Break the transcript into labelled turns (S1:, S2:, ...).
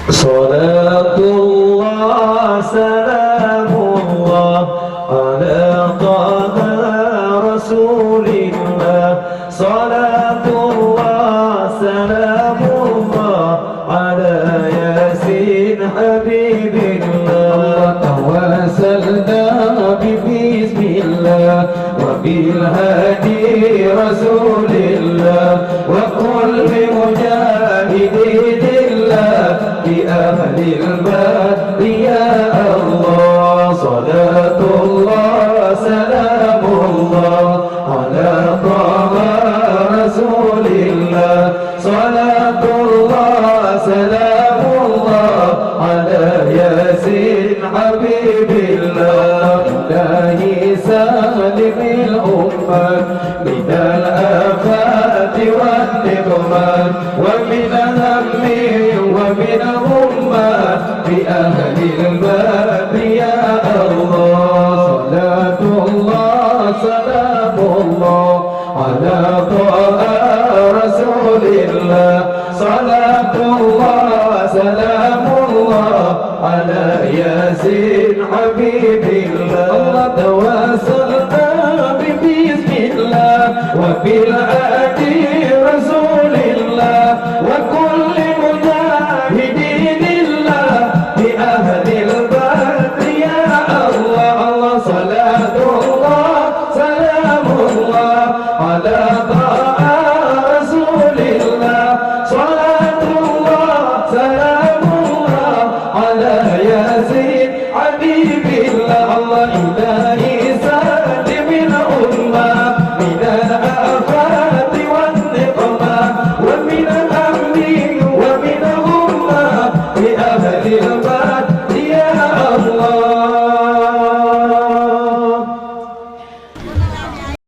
S1: صلاة الله سلام الله على طه رسول الله. صلاة الله سلام الله على ياسين حبيب الله. توسلنا ببسم الله وبالهادي رسول الله وكل مجاهد بأهل الباب يا الله. صلاة الله سلام الله على طه رسول الله. صلاة الله سلام الله على ياسين حبيب الله. إلهي سالم الأمة من الآفات والنقمان ومن الهم ومن الغمة بأهل الباب يا الله. صلاة الله سلام الله على طه رسول الله. صلاة الله سلام الله على ياسين حبيب الله. توسلنا ببسم الله وبالهادي